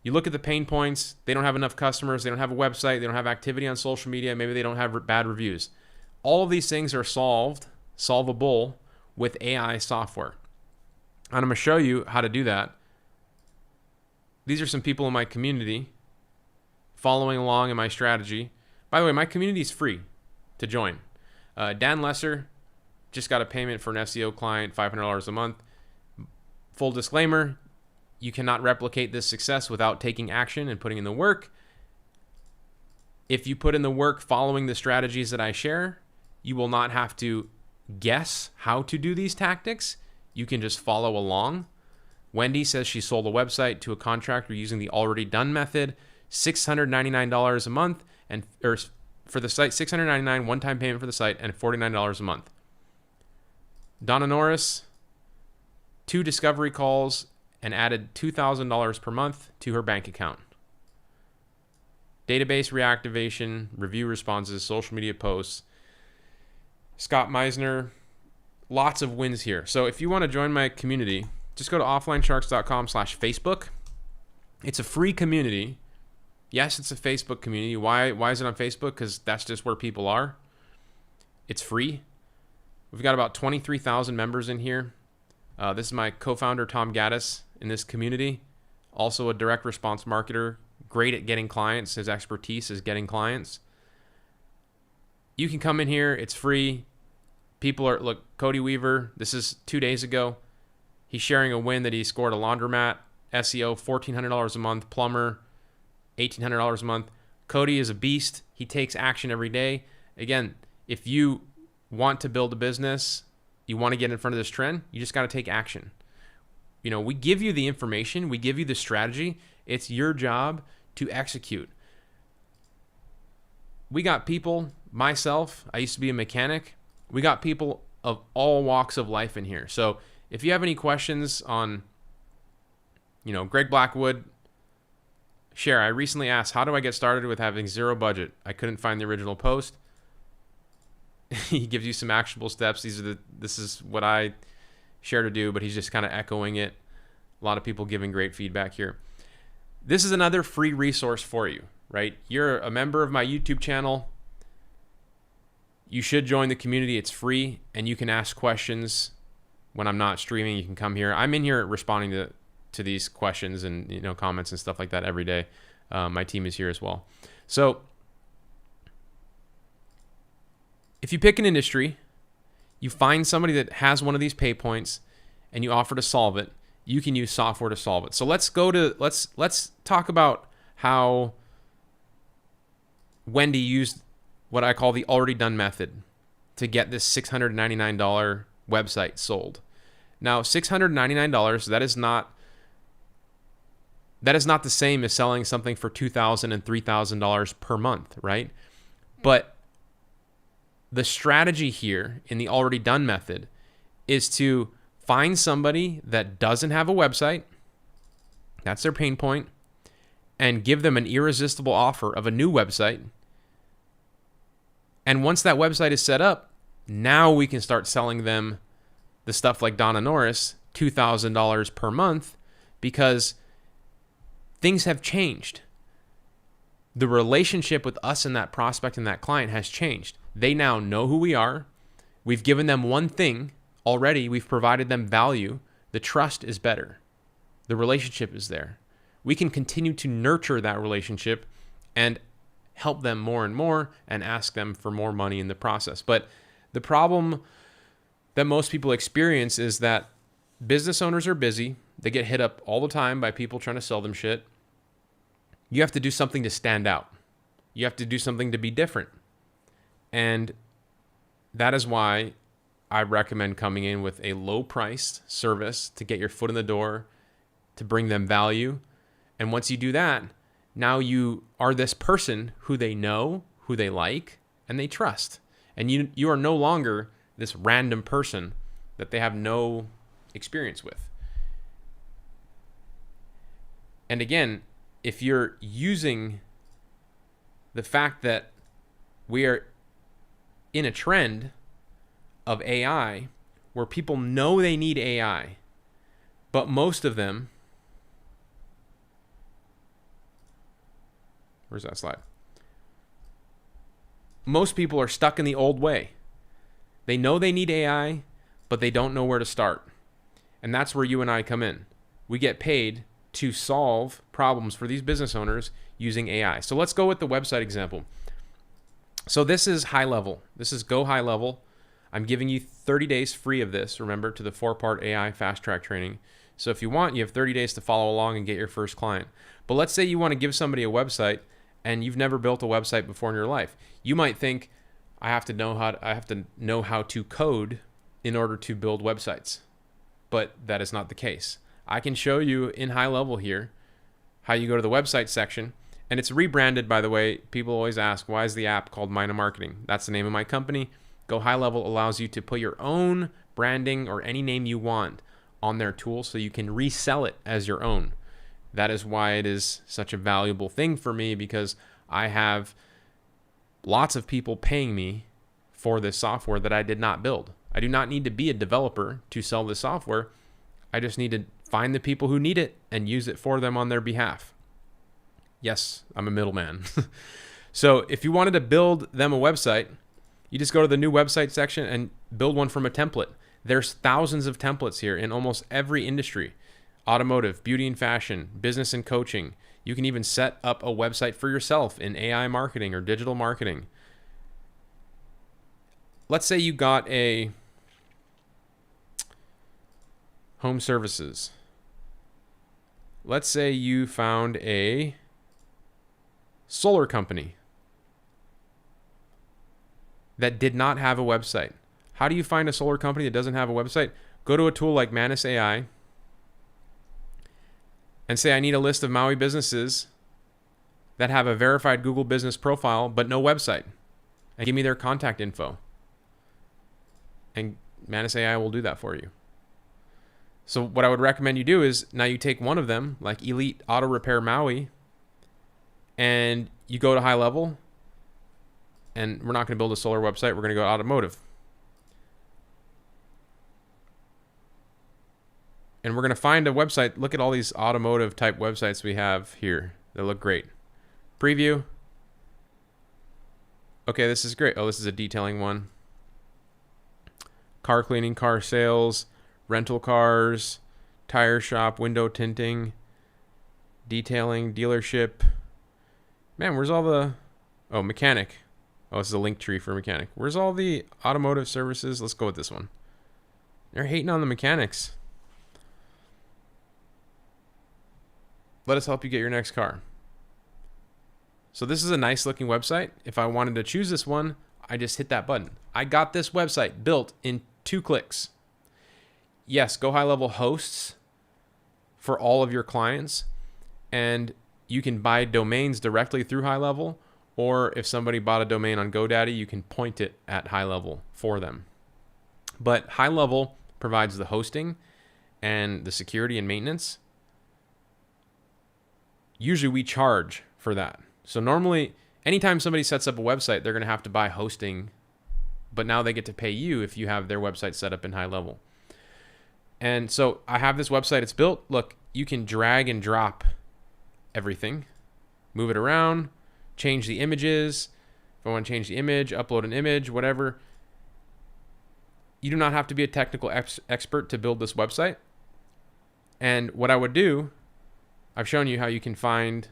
A: you look at the pain points. They don't have enough customers. They don't have a website. They don't have activity on social media. Maybe they don't have bad reviews. All of these things are solvable with AI software. And I'm going to show you how to do that. These are some people in my community following along in my strategy. By the way, my community is free to join. Dan Lesser just got a payment for an SEO client, $500 a month. Full disclaimer, you cannot replicate this success without taking action and putting in the work. If you put in the work following the strategies that I share, you will not have to guess how to do these tactics. You can just follow along. Wendy says she sold a website to a contractor using the already done method, $699 a month, or for the site, $699 one-time payment for the site, and $49 a month. Donna Norris, 2 discovery calls and added $2,000 per month to her bank account. Database reactivation, review responses, social media posts. Scott Meisner, lots of wins here. So if you want to join my community, just go to offlinesharks.com/Facebook. It's a free community. Yes, it's a Facebook community. Why is it on Facebook? Because that's just where people are. It's free. We've got about 23,000 members in here. This is my co-founder, Tom Gaddis, in this community. Also a direct response marketer. Great at getting clients. His expertise is getting clients. You can come in here. It's free. Look, Cody Weaver, this is 2 days ago. He's sharing a win that he scored a laundromat, SEO, $1,400 a month, plumber, $1,800 a month. Cody is a beast. He takes action every day. Again, if you want to build a business, you want to get in front of this trend, you just got to take action. we give you the information, we give you the strategy. It's your job to execute. We got people, myself, I used to be a mechanic. We got people of all walks of life in here. So if you have any questions on, Greg Blackwood, share. I recently asked, how do I get started with having zero budget? I couldn't find the original post. He gives you some actionable steps. This is what I share to do, but he's just kind of echoing it. A lot of people giving great feedback here. This is another free resource for you, right? You're a member of my YouTube channel. You should join the community. It's free, and you can ask questions when I'm not streaming. You can come here. I'm in here responding to these questions and comments and stuff like that every day. My team is here as well. So if you pick an industry, you find somebody that has one of these pay points, and you offer to solve it, you can use software to solve it. So let's talk about how Wendy used what I call the already done method to get this $699 website sold. Now, $699, that is not the same as selling something for $2,000 and $3,000 per month, right? But the strategy here in the already done method is to find somebody that doesn't have a website, that's their pain point, and give them an irresistible offer of a new website. And once that website is set up, now we can start selling them the stuff like Donna Norris, $2,000 per month, because things have changed. The relationship with us and that prospect and that client has changed. They now know who we are. We've given them one thing already. We've provided them value. The trust is better. The relationship is there. We can continue to nurture that relationship and help them more and more and ask them for more money in the process. But the problem that most people experience is that business owners are busy. They get hit up all the time by people trying to sell them shit. You have to do something to stand out. You have to do something to be different. And that is why I recommend coming in with a low-priced service to get your foot in the door, to bring them value. And once you do that, now you are this person who they know, who they like, and they trust. And you are no longer this random person that they have no experience with. And again, if you're using the fact that we are in a trend of AI where people know they need AI, but most of them, where's that slide? Most people are stuck in the old way. They know they need AI, but they don't know where to start. And that's where you and I come in. We get paid to solve problems for these business owners using AI. So let's go with the website example. So this is high level. This is Go High Level. I'm giving you 30 days free of this, remember, to the 4-part AI fast track training. So if you want, you have 30 days to follow along and get your first client. But let's say you want to give somebody a website and you've never built a website before in your life. You might think, I have to know how to code in order to build websites. But that is not the case. I can show you in high level here how you go to the website section. And it's rebranded, by the way. People always ask, why is the app called Nano Marketing? That's the name of my company. Go High Level allows you to put your own branding or any name you want on their tool so you can resell it as your own. That is why it is such a valuable thing for me, because I have lots of people paying me for this software that I did not build. I do not need to be a developer to sell this software. I just need to find the people who need it and use it for them on their behalf. Yes, I'm a middleman. So if you wanted to build them a website, you just go to the new website section and build one from a template. There's thousands of templates here in almost every industry. Automotive, beauty and fashion, business and coaching. You can even set up a website for yourself in AI marketing or digital marketing. Let's say you got a home services. Let's say you found a solar company that did not have a website. How do you find a solar company that doesn't have a website? Go to a tool like Manus AI. and say I need a list of Maui businesses that have a verified Google business profile but no website, and give me their contact info. And Manus AI will do that for you. So what I would recommend you do is now you take one of them, like Elite Auto Repair Maui, and you go to high level, and we're not going to build a solar website. We're going to go automotive. And we're going to find a website. Look at all these automotive type websites we have here. They look great. Preview. Okay, this is great. Oh, this is a detailing one. Car cleaning, car sales, rental cars, tire shop, window tinting, detailing, dealership. Man, where's all the... Oh, mechanic. Oh, this is a link tree for mechanic. Where's all the automotive services? Let's go with this one. They're hating on the mechanics. Let us help you get your next car. So this is a nice looking website. If I wanted to choose this one, I just hit that button. I got this website built in 2 clicks. Yes, Go High Level hosts for all of your clients, and you can buy domains directly through High Level, or if somebody bought a domain on GoDaddy, you can point it at High Level for them. But High Level provides the hosting and the security and maintenance. Usually we charge for that. So normally, anytime somebody sets up a website, they're going to have to buy hosting, but now they get to pay you if you have their website set up in High Level. And so I have this website, it's built. Look, you can drag and drop everything, move it around, change the images. If I want to change the image, upload an image, whatever. You do not have to be a technical expert to build this website. And what I would do, I've shown you how you can find,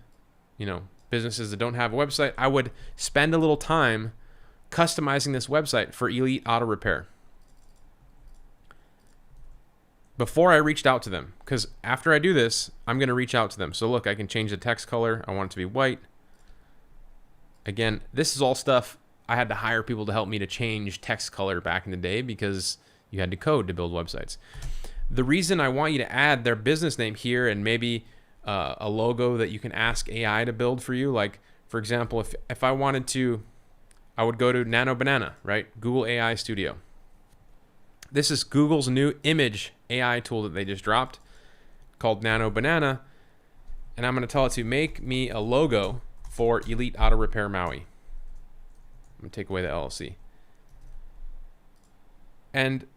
A: businesses that don't have a website. I would spend a little time customizing this website for Elite Auto Repair before I reached out to them, because after I do this, I'm going to reach out to them. So look, I can change the text color. I want it to be white. Again, this is all stuff I had to hire people to help me to change text color back in the day because you had to code to build websites. The reason I want you to add their business name here and maybe a logo that you can ask AI to build for you. Like, for example, if I wanted to, I would go to Nano Banana, right? Google AI Studio. This is Google's new image AI tool that they just dropped called Nano Banana. And I'm going to tell it to make me a logo for Elite Auto Repair Maui. I'm going to take away the LLC. And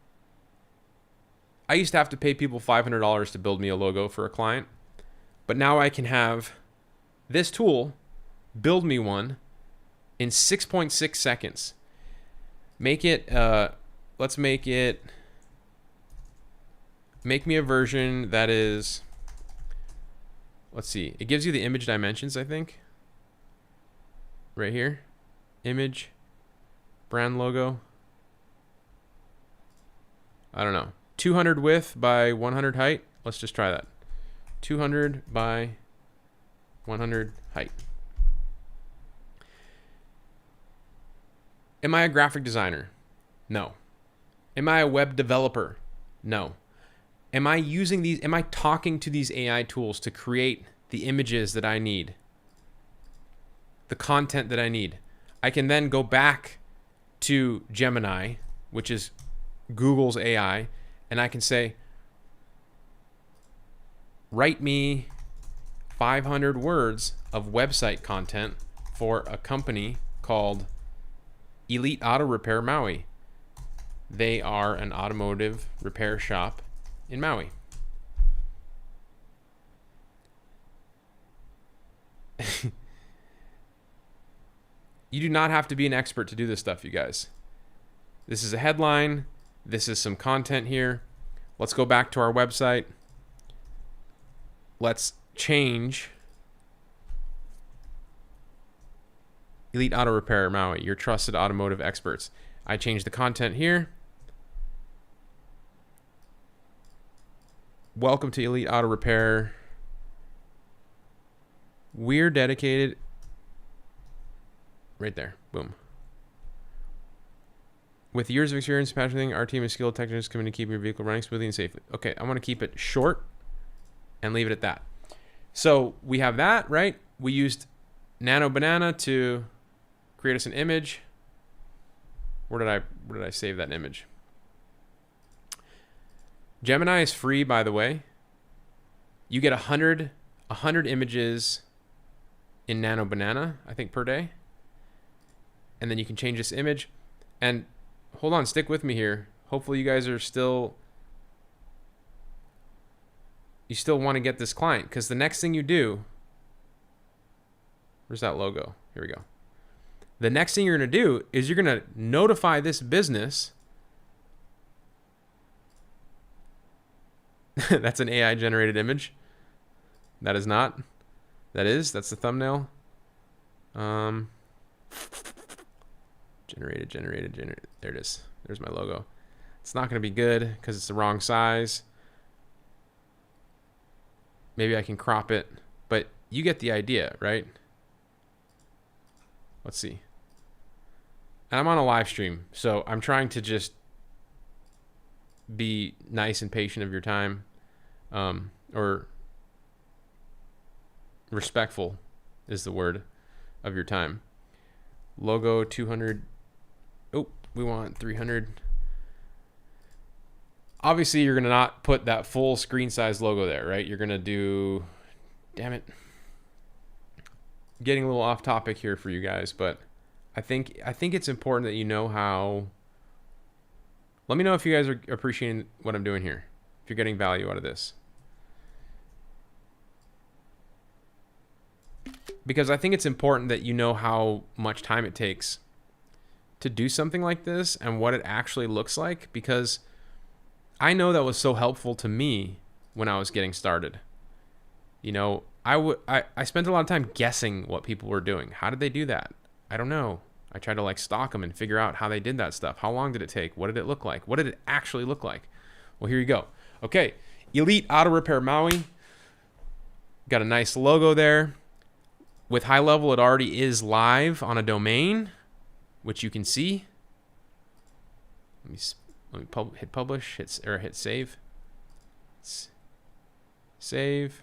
A: I used to have to pay people $500 to build me a logo for a client. But now I can have this tool build me one in 6.6 seconds. Make it, let's make me a version that is, let's see, it gives you the image dimensions, I think. Right here, image, brand logo. I don't know, 200 width by 100 height. Let's just try that. 200 by 100 height. Am I a graphic designer? No. Am I a web developer? No. Am I talking to these AI tools to create the images that I need? The content that I need? I can then go back to Gemini, which is Google's AI, and I can say, write me 500 words of website content for a company called Elite Auto Repair Maui. They are an automotive repair shop in Maui. You do not have to be an expert to do this stuff, you guys. This is a headline. This is some content here. Let's go back to our website. Let's change Elite Auto Repair Maui, your trusted automotive experts. I changed the content here. Welcome to Elite Auto Repair. We're dedicated. Right there. Boom. With years of experience and passion, our team of skilled technicians committed to keep your vehicle running smoothly and safely. Okay, I want to keep it short and leave it at that. So we have that, right? We used Nano Banana to create us an image. Where did I save that image? Gemini is free, by the way. You get 100 images in Nano Banana, I think, per day. And then you can change this image. And hold on, stick with me here. Hopefully you guys are still want to get this client, because the next thing you do, where's that logo? Here we go. The next thing you're going to do is you're going to notify this business. That's an AI generated image. That is not. That's the thumbnail. Generated. There it is. There's my logo. It's not going to be good because it's the wrong size. Maybe I can crop it, but you get the idea, right? Let's see. And I'm on a live stream, so I'm trying to just be nice and patient of your time, or respectful is the word of your time. Logo 200. Oh, we want 300. Obviously, you're going to not put that full screen size logo there, right? You're going to do, damn it. Getting a little off topic here for you guys, but I think it's important that you know how. Let me know if you guys are appreciating what I'm doing here, if you're getting value out of this. Because I think it's important that you know how much time it takes to do something like this and what it actually looks like, because I know that was so helpful to me when I was getting started. You know, I spent a lot of time guessing what people were doing. How did they do that? I don't know. I tried to like stalk them and figure out how they did that stuff. How long did it take? What did it look like? What did it actually look like? Well, here you go. Okay, Elite Auto Repair Maui. Got a nice logo there. With High Level, it already is live on a domain, which you can see. Let me hit publish, hit save. Save.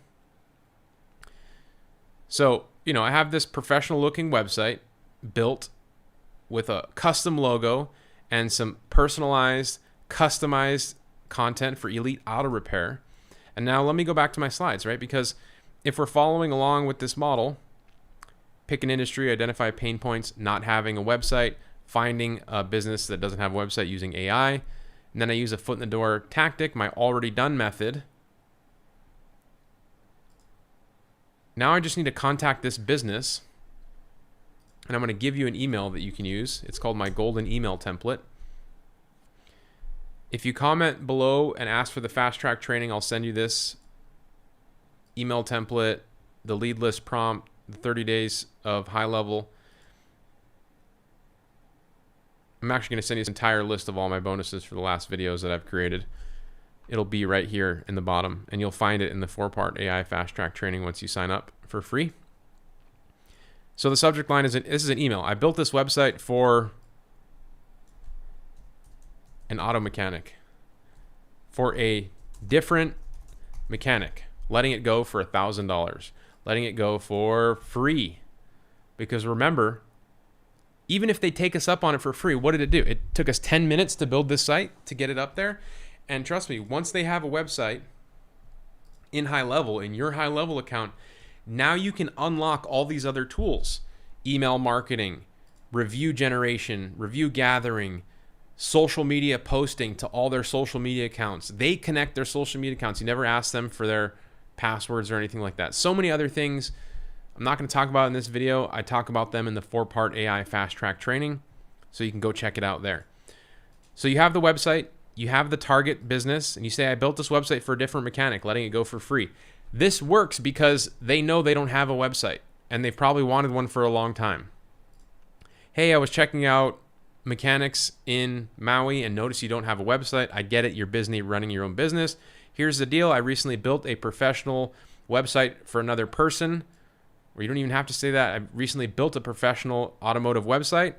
A: So, you know, I have this professional looking website built with a custom logo and some personalized, customized content for Elite Auto Repair. And now let me go back to my slides, right? Because if we're following along with this model, pick an industry, identify pain points, not having a website, finding a business that doesn't have a website using AI. And then I use a foot in the door tactic, my already done method. Now I just need to contact this business, and I'm going to give you an email that you can use. It's called my golden email template. If you comment below and ask for the fast track training, I'll send you this email template, the lead list prompt, the 30 days of High Level. I'm actually going to send you this entire list of all my bonuses for the last videos that I've created. It'll be right here in the bottom, and you'll find it in the 4-part AI fast track training once you sign up for free. So the subject line is, this is an email. I built this website for an auto mechanic, for a different mechanic, letting it go for $1,000, letting it go for free. Because remember, even if they take us up on it for free, what did it do? It took us 10 minutes to build this site, to get it up there. And trust me, once they have a website in High Level, in your High Level account, now you can unlock all these other tools. Email marketing, review generation, review gathering, social media posting to all their social media accounts. They connect their social media accounts. You never ask them for their passwords or anything like that. So many other things I'm not going to talk about in this video. I talk about them in the 4-part AI fast track training, so you can go check it out there. So you have the website, you have the target business, and you say, I built this website for a different mechanic, letting it go for free. This works because they know they don't have a website, and they've probably wanted one for a long time. Hey, I was checking out mechanics in Maui and noticed you don't have a website. I get it, you're busy running your own business. Here's the deal. I recently built a professional website for another person, or you don't even have to say that. I recently built a professional automotive website.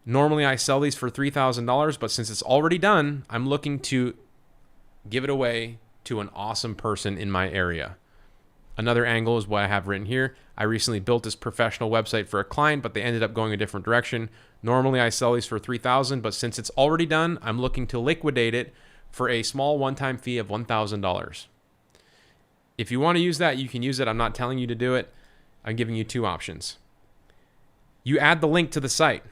A: Normally I sell these for $3,000, but since it's already done, I'm looking to give it away to an awesome person in my area. Another angle is what I have written here. I recently built this professional website for a client, but they ended up going a different direction. Normally I sell these for $3,000, but since it's already done, I'm looking to liquidate it for a small one-time fee of $1,000. If you want to use that, you can use it. I'm not telling you to do it. I'm giving you two options. You add the link to the site.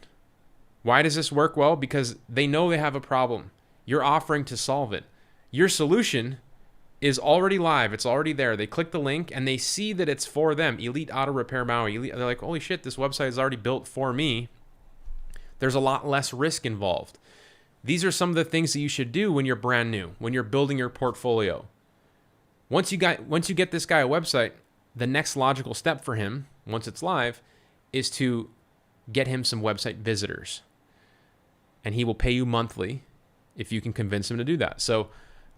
A: Why does this work? Well, because they know they have a problem. You're offering to solve it. Your solution is already live. It's already there. They click the link and they see that it's for them. Elite Auto Repair Maui. They're like, holy shit, this website is already built for me. There's a lot less risk involved. These are some of the things that you should do when you're brand new, when you're building your portfolio. Once you get this guy a website, the next logical step for him, once it's live, is to get him some website visitors. And he will pay you monthly if you can convince him to do that. So,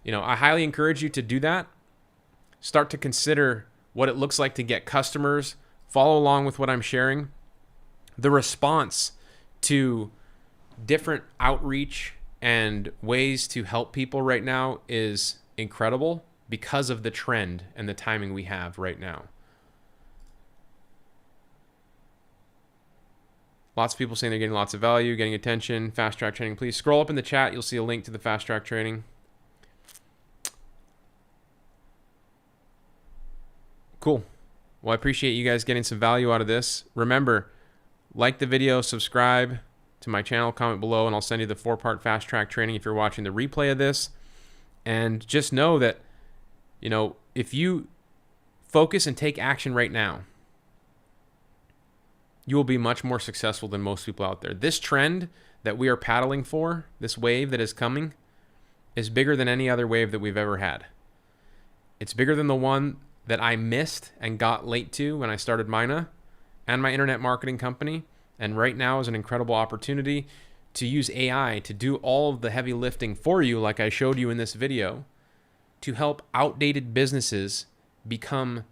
A: I highly encourage you to do that. Start to consider what it looks like to get customers. Follow along with what I'm sharing. The response to different outreach and ways to help people right now is incredible because of the trend and the timing we have right now. Lots of people saying they're getting lots of value, getting attention, fast track training. Please scroll up in the chat. You'll see a link to the fast track training. Cool. Well, I appreciate you guys getting some value out of this. Remember, like the video, subscribe to my channel, comment below, and I'll send you the 4-part fast track training if you're watching the replay of this. And just know that, if you focus and take action right now, you will be much more successful than most people out there. This trend that we are paddling for, this wave that is coming, is bigger than any other wave that we've ever had. It's bigger than the one that I missed and got late to when I started Mina and my internet marketing company. And right now is an incredible opportunity to use AI to do all of the heavy lifting for you, like I showed you in this video, to help outdated businesses become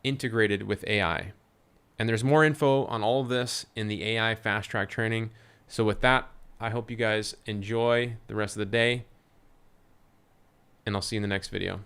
A: integrated with AI. And there's more info on all of this in the AI fast track training. So with that, I hope you guys enjoy the rest of the day, and I'll see you in the next video.